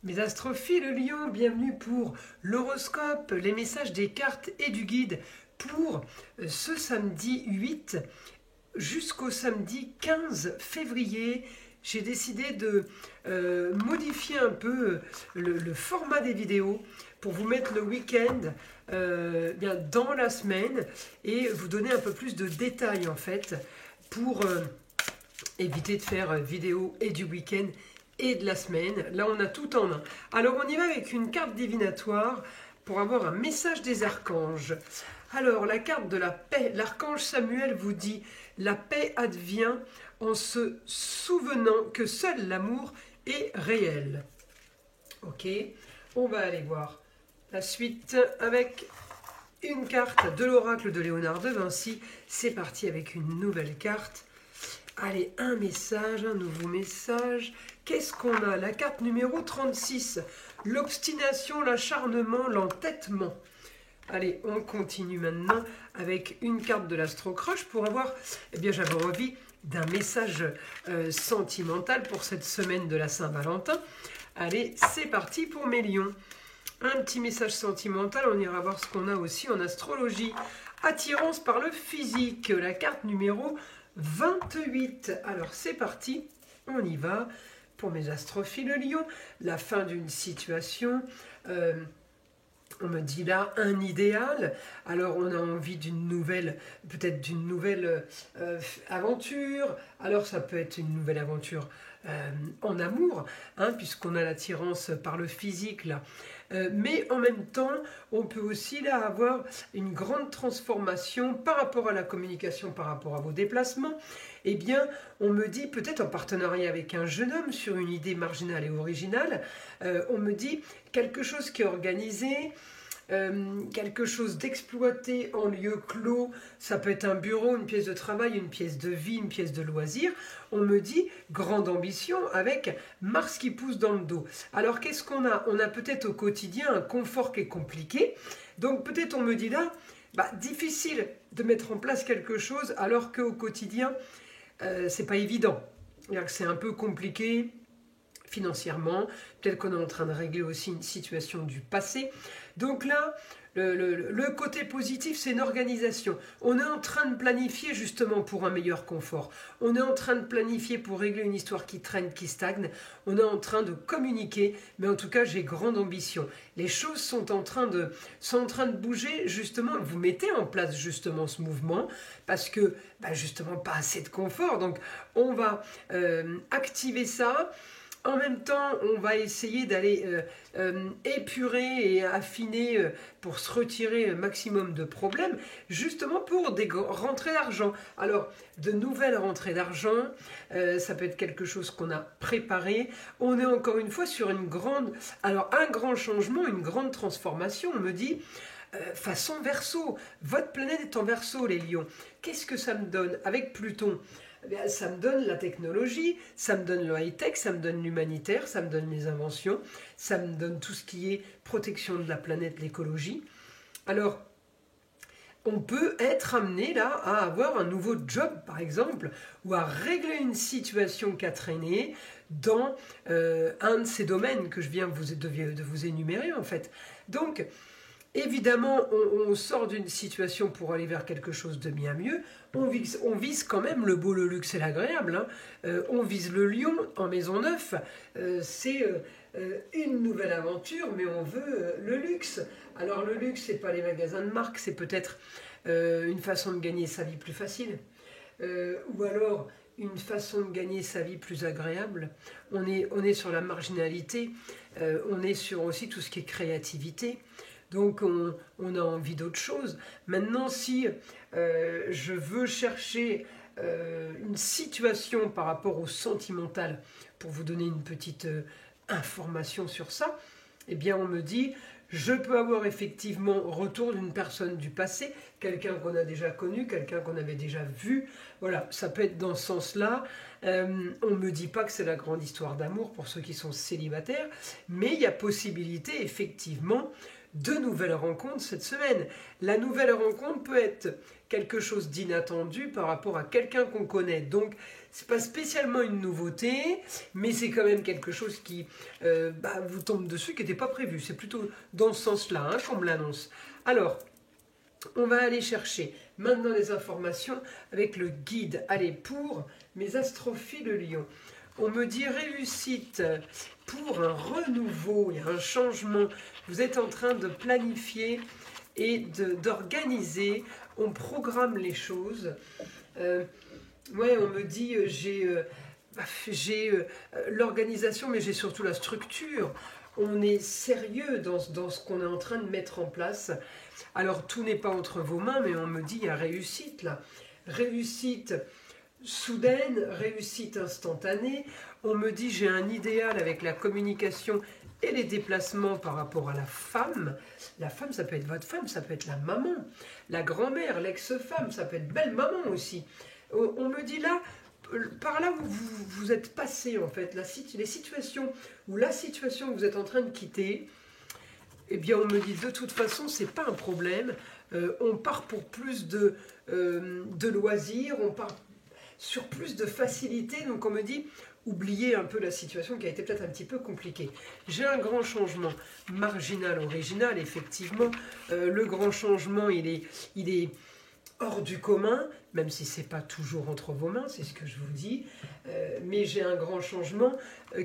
Mes astrophiles Lion, bienvenue pour l'horoscope, les messages des cartes et du guide pour ce samedi 8 jusqu'au samedi 15 février. J'ai décidé de modifier un peu le format des vidéos pour vous mettre le week-end bien dans la semaine et vous donner un peu plus de détails en fait pour éviter de faire vidéo et du week-end et de la semaine. Là, on a tout en un. Alors, on y va avec une carte divinatoire pour avoir un message des archanges. Alors, la carte de la paix, l'archange Samuel vous dit « La paix advient en se souvenant que seul l'amour est réel ». Ok, on va aller voir la suite avec une carte de l'oracle de Léonard de Vinci. C'est parti avec une nouvelle carte. Allez, un message, un nouveau message. Qu'est-ce qu'on a? La carte numéro 36. L'obstination, l'acharnement, l'entêtement. Allez, on continue maintenant avec une carte de l'Astro-Crush pour avoir, eh bien, j'avais envie d'un message sentimental pour cette semaine de la Saint-Valentin. Allez, c'est parti pour mes lions. Un petit message sentimental, on ira voir ce qu'on a aussi en astrologie. Attirance par le physique, la carte numéro 28. Alors c'est parti, on y va. Pour mes astrophiles Lion, la fin d'une situation. On me dit là un idéal. Alors on a envie d'une nouvelle, peut-être d'une nouvelle aventure. Alors ça peut être une nouvelle aventure en amour, hein, puisqu'on a l'attirance par le physique là. Mais en même temps, on peut aussi là avoir une grande transformation par rapport à la communication, par rapport à vos déplacements. Eh bien, on me dit, peut-être en partenariat avec un jeune homme sur une idée marginale et originale, on me dit quelque chose qui est organisé, quelque chose d'exploité en lieu clos, ça peut être un bureau, une pièce de travail, une pièce de vie, une pièce de loisir. On me dit grande ambition avec Mars qui pousse dans le dos. Alors qu'est-ce qu'on a? On a peut-être au quotidien un confort qui est compliqué, donc peut-être on me dit là, difficile de mettre en place quelque chose alors qu'au quotidien, c'est pas évident. C'est un peu compliqué financièrement, peut-être qu'on est en train de régler aussi une situation du passé. Donc là, le côté positif, c'est une organisation. On est en train de planifier justement pour un meilleur confort. On est en train de planifier pour régler une histoire qui traîne, qui stagne. On est en train de communiquer, mais en tout cas, j'ai grande ambition. Les choses sont en train de bouger, justement. Vous mettez en place justement ce mouvement parce que, justement, pas assez de confort. Donc, on va activer ça. En même temps, on va essayer d'aller épurer et affiner pour se retirer un maximum de problèmes, justement pour des rentrées d'argent. Alors, de nouvelles rentrées d'argent, ça peut être quelque chose qu'on a préparé. On est encore une fois sur un grand changement, une grande transformation. On me dit, façon Verseau, votre planète est en Verseau, les lions. Qu'est-ce que ça me donne avec Pluton? Ça me donne la technologie, ça me donne le high-tech, ça me donne l'humanitaire, ça me donne les inventions, ça me donne tout ce qui est protection de la planète, l'écologie. Alors, on peut être amené là à avoir un nouveau job, par exemple, ou à régler une situation qui a traîné dans un de ces domaines que je viens de vous énumérer, en fait. Donc, évidemment, on sort d'une situation pour aller vers quelque chose de bien mieux. On vise quand même le beau, le luxe et l'agréable. Hein. On vise le lion en maison 9. C'est une nouvelle aventure, mais on veut le luxe. Alors le luxe, c'est pas les magasins de marque, c'est peut-être une façon de gagner sa vie plus facile. Ou alors une façon de gagner sa vie plus agréable. On est sur la marginalité. On est sur aussi tout ce qui est créativité. Donc on a envie d'autre chose. Maintenant, si je veux chercher une situation par rapport au sentimental, pour vous donner une petite information sur ça, eh bien on me dit, je peux avoir effectivement retour d'une personne du passé, quelqu'un qu'on a déjà connu, quelqu'un qu'on avait déjà vu. Voilà, ça peut être dans ce sens-là. On ne me dit pas que c'est la grande histoire d'amour pour ceux qui sont célibataires, mais il y a possibilité effectivement de nouvelles rencontres cette semaine. La nouvelle rencontre peut être quelque chose d'inattendu par rapport à quelqu'un qu'on connaît. Donc, c'est pas spécialement une nouveauté, mais c'est quand même quelque chose qui vous tombe dessus, qui n'était pas prévu. C'est plutôt dans ce sens-là qu'on me l'annonce. Alors, on va aller chercher maintenant les informations avec le guide. Allez, pour mes astrophiles Lion, on me dit réussite pour un renouveau, il y a un changement. Vous êtes en train de planifier et d'organiser. On programme les choses. Ouais, on me dit j'ai l'organisation, mais j'ai surtout la structure. On est sérieux dans ce qu'on est en train de mettre en place. Alors, tout n'est pas entre vos mains, mais on me dit il y a réussite là. Réussite soudaine, réussite instantanée. On me dit j'ai un idéal avec la communication et les déplacements par rapport à la femme. La femme, ça peut être votre femme, ça peut être la maman, la grand-mère, l'ex-femme, ça peut être belle-maman aussi. On me dit là, par là où vous êtes passé en fait, les situations ou la situation que vous êtes en train de quitter, eh bien on me dit de toute façon c'est pas un problème, on part pour plus de loisirs, on part sur plus de facilité, donc on me dit oubliez un peu la situation qui a été peut-être un petit peu compliquée. J'ai un grand changement marginal, original, effectivement, le grand changement il est hors du commun, même si ce n'est pas toujours entre vos mains, c'est ce que je vous dis, mais j'ai un grand changement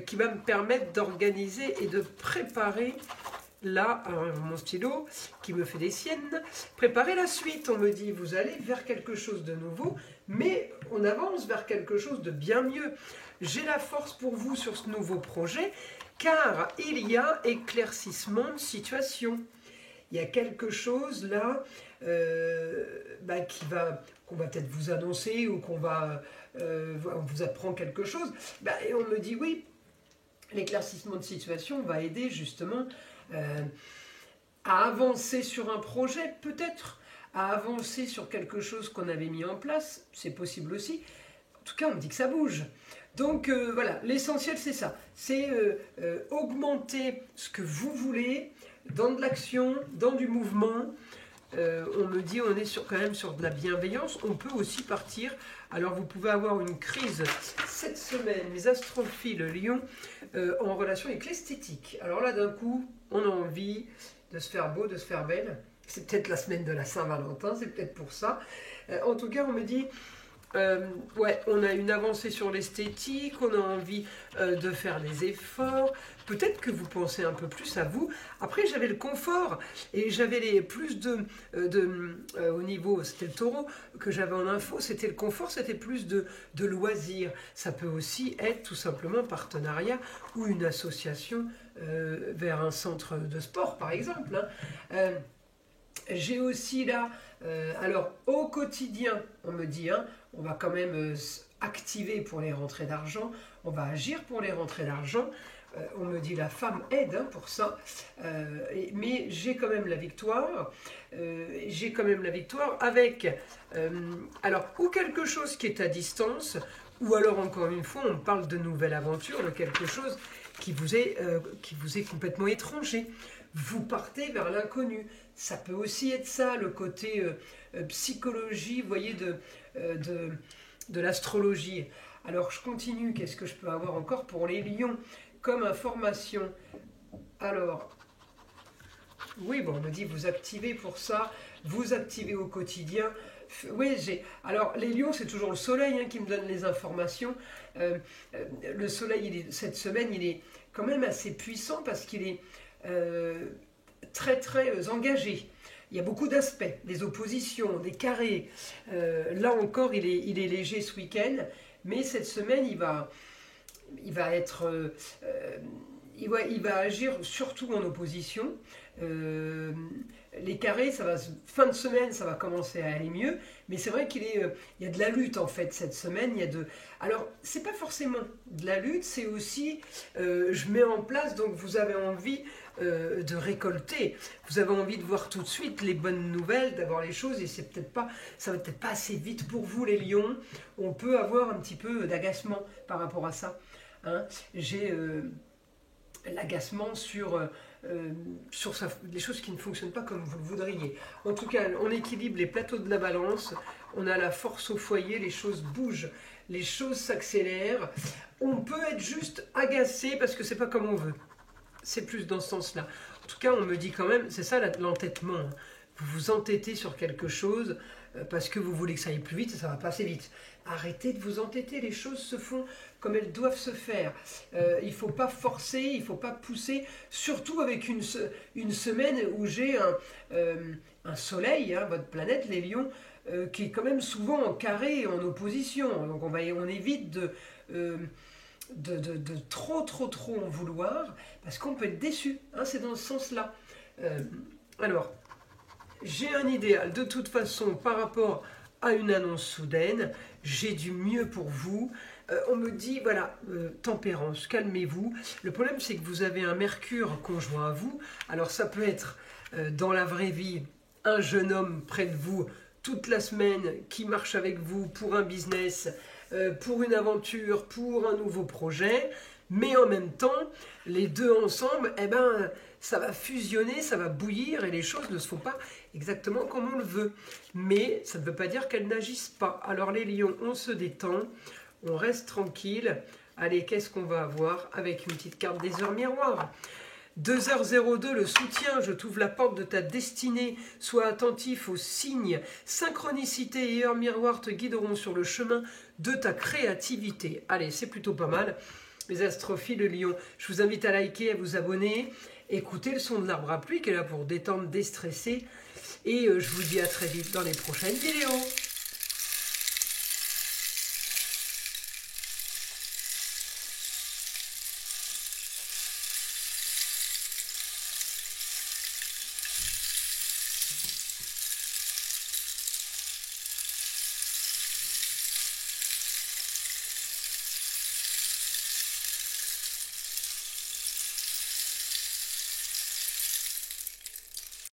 qui va me permettre d'organiser et de préparer, là, mon stylo qui me fait des siennes, préparer la suite. On me dit, vous allez vers quelque chose de nouveau, mais on avance vers quelque chose de bien mieux. J'ai la force pour vous sur ce nouveau projet, car il y a éclaircissement de situation. Il y a quelque chose là qu'on va peut-être vous annoncer ou on vous apprend quelque chose. Et on me dit oui, l'éclaircissement de situation va aider justement à avancer sur un projet, peut-être à avancer sur quelque chose qu'on avait mis en place, c'est possible aussi. En tout cas, on me dit que ça bouge. Donc voilà, l'essentiel c'est ça, c'est augmenter ce que vous voulez dans de l'action, dans du mouvement. On me dit on est quand même sur de la bienveillance, on peut aussi partir. Alors vous pouvez avoir une crise cette semaine, mes astrophiles Lion, en relation avec l'esthétique. Alors là d'un coup, on a envie de se faire beau, de se faire belle. C'est peut-être la semaine de la Saint-Valentin, c'est peut-être pour ça. En tout cas, on me dit ouais, on a une avancée sur l'esthétique, on a envie de faire des efforts. Peut-être que vous pensez un peu plus à vous. Après, j'avais le confort et j'avais plus au niveau, c'était le taureau que j'avais en info, c'était le confort, c'était plus de loisirs. Ça peut aussi être tout simplement partenariat ou une association vers un centre de sport, par exemple. J'ai aussi là, alors au quotidien, on me dit, on va quand même activer pour les rentrées d'argent, on va agir pour les rentrées d'argent. On me dit la femme aide pour ça, mais j'ai quand même la victoire. Avec, alors, ou quelque chose qui est à distance, ou alors encore une fois, on parle de nouvelle aventure, de quelque chose qui vous est complètement étranger. Vous partez vers l'inconnu. Ça peut aussi être ça, le côté psychologie, vous voyez, de l'astrologie. Alors, je continue. Qu'est-ce que je peux avoir encore pour les lions comme information? Alors, oui, bon, on me dit, vous activez pour ça, vous activez au quotidien. Oui, alors, les lions, c'est toujours le soleil qui me donne les informations. Le soleil, cette semaine, il est quand même assez puissant parce qu'il est très, très engagé. Il y a beaucoup d'aspects, des oppositions, des carrés. Là encore, il est léger ce week-end, mais cette semaine, il va agir surtout en opposition. Les carrés, fin de semaine, ça va commencer à aller mieux, mais c'est vrai qu'il y a de la lutte en fait cette semaine. Alors, c'est pas forcément de la lutte, c'est aussi je mets en place, donc vous avez envie de récolter, vous avez envie de voir tout de suite les bonnes nouvelles, d'avoir les choses, et ça va peut-être pas assez vite pour vous les lions. On peut avoir un petit peu d'agacement par rapport à ça. J'ai l'agacement sur les choses qui ne fonctionnent pas comme vous le voudriez. En tout cas, on équilibre les plateaux de la balance, on a la force au foyer, les choses bougent, les choses s'accélèrent. On peut être juste agacé parce que c'est pas comme on veut. C'est plus dans ce sens-là. En tout cas, on me dit quand même, c'est ça l'entêtement. Hein. Vous vous entêtez sur quelque chose parce que vous voulez que ça aille plus vite et ça va pas assez vite. Arrêtez de vous entêter, les choses se font comme elles doivent se faire. Il ne faut pas forcer, il ne faut pas pousser, surtout avec une semaine où j'ai un soleil, hein, votre planète, les lions, qui est quand même souvent en carré et en opposition. Donc on évite de trop en vouloir, parce qu'on peut être déçu, hein, c'est dans ce sens-là. Alors, j'ai un idéal, de toute façon, par rapport à une annonce soudaine, j'ai du mieux pour vous. On me dit, voilà, tempérance, calmez-vous. Le problème, c'est que vous avez un Mercure conjoint à vous. Alors, ça peut être, dans la vraie vie, un jeune homme près de vous, toute la semaine, qui marche avec vous pour un business, pour une aventure, pour un nouveau projet. Mais en même temps, les deux ensemble, eh ben, ça va fusionner, ça va bouillir et les choses ne se font pas exactement comme on le veut. Mais ça ne veut pas dire qu'elles n'agissent pas. Alors les lions, on se détend, on reste tranquille. Allez, qu'est-ce qu'on va avoir avec une petite carte des heures miroirs ? 2h02, le soutien, je t'ouvre la porte de ta destinée, sois attentif aux signes, synchronicité et heures miroirs te guideront sur le chemin de ta créativité. Allez, c'est plutôt pas mal. Les astrophiles Lion, je vous invite à liker, à vous abonner, écoutez le son de l'arbre à pluie qui est là pour détendre, déstresser. Et je vous dis à très vite dans les prochaines vidéos.